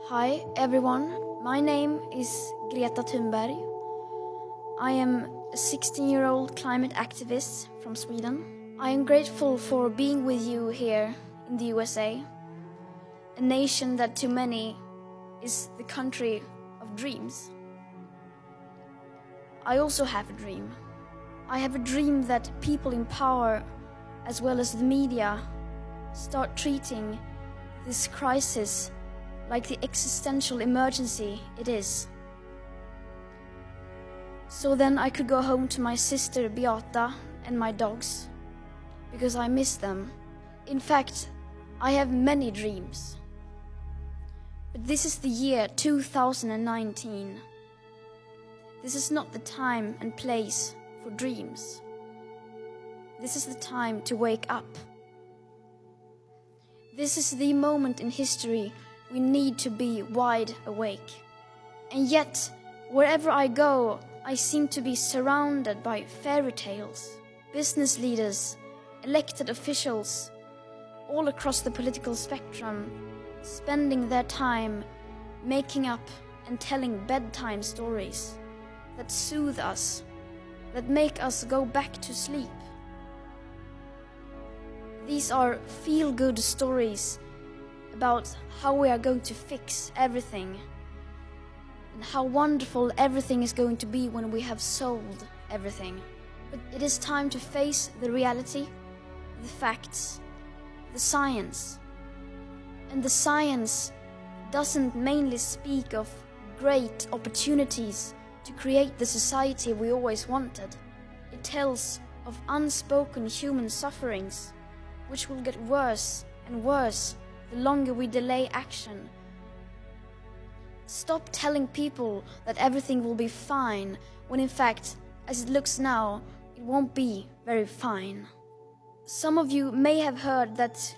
Hi everyone, my name is Greta Thunberg. I am a 16-year-old climate activist from Sweden. I am grateful for being with you here in the USA, a nation that to many is the country of dreams. I also have a dream. I have a dream that people in power, as well as the media, start treating this crisis like the existential emergency it is. So then I could go home to my sister Beata and my dogs, because I miss them. In fact, I have many dreams. But this is the year 2019. This is not the time and place for dreams. This is the time to wake up. This is the moment in history we need to be wide awake. And yet, wherever I go, I seem to be surrounded by fairy tales, business leaders, elected officials, all across the political spectrum, spending their time making up and telling bedtime stories that soothe us, that make us go back to sleep. These are feel-good stories about how we are going to fix everything and how wonderful everything is going to be when we have solved everything. But it is time to face the reality, the facts, the science. And the science doesn't mainly speak of great opportunities to create the society we always wanted. It tells of unspoken human sufferings, which will get worse and worse the longer we delay action. Stop telling people that everything will be fine, when in fact, as it looks now, it won't be very fine. Some of you may have heard that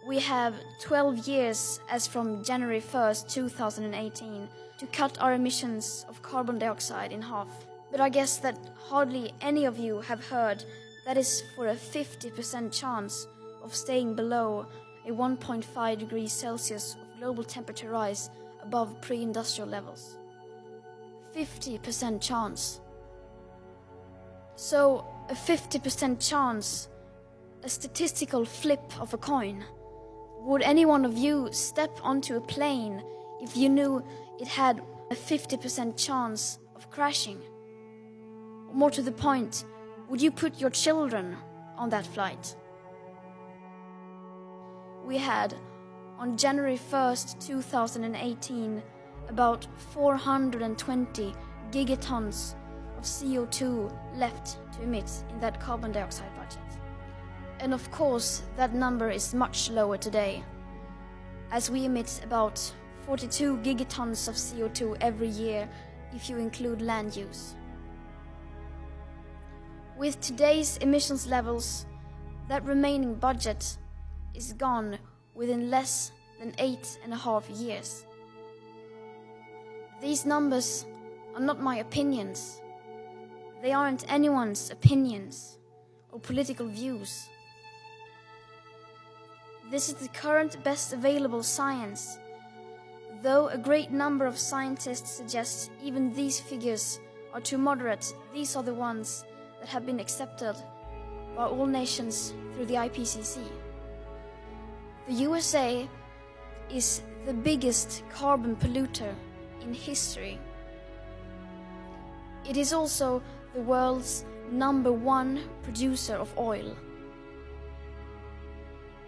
we have 12 years as from January 1st, 2018 to cut our emissions of carbon dioxide in half. But I guess that hardly any of you have heard that is for a 50% chance of staying below a 1.5 degrees Celsius of global temperature rise above pre-industrial levels. 50% chance. So a 50% chance, a statistical flip of a coin. Would any one of you step onto a plane if you knew it had a 50% chance of crashing? Or more to the point, would you put your children on that flight? We had, on January 1st, 2018, about 420 gigatons of CO2 left to emit in that carbon dioxide budget. And of course, that number is much lower today, as we emit about 42 gigatons of CO2 every year if you include land use. With today's emissions levels, that remaining budget is gone within less than 8.5 years. These numbers are not my opinions. They aren't anyone's opinions or political views. This is the current best available science, though a great number of scientists suggest even these figures are too moderate. These are the ones that have been accepted by all nations through the IPCC. The USA is the biggest carbon polluter in history. It is also the world's #1 producer of oil.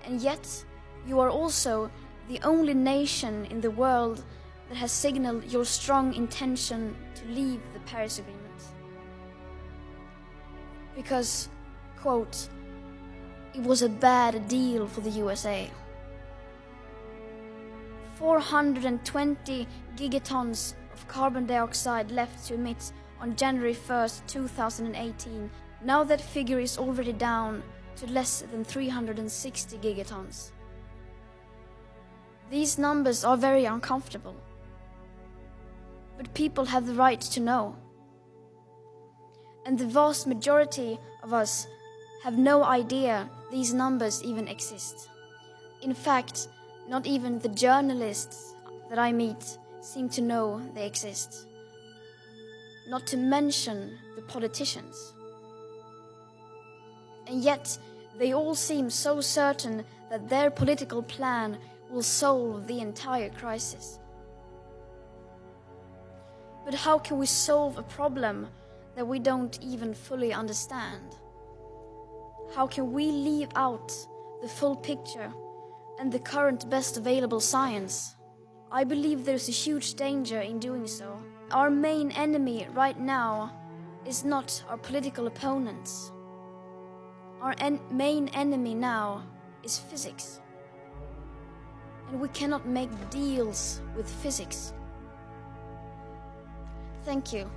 And yet, you are also the only nation in the world that has signaled your strong intention to leave the Paris Agreement. Because, quote, it was a bad deal for the USA. 420 gigatons of carbon dioxide left to emit on January 1st, 2018. Now that figure is already down to less than 360 gigatons. These numbers are very uncomfortable. But people have the right to know. And the vast majority of us have no idea these numbers even exist. In fact, not even the journalists that I meet seem to know they exist. Not to mention the politicians. And yet, they all seem so certain that their political plan will solve the entire crisis. But how can we solve a problem that we don't even fully understand? How can we leave out the full picture and the current best available science? I believe there's a huge danger in doing so. Our main enemy right now is not our political opponents. Our main enemy now is physics. And we cannot make deals with physics. Thank you.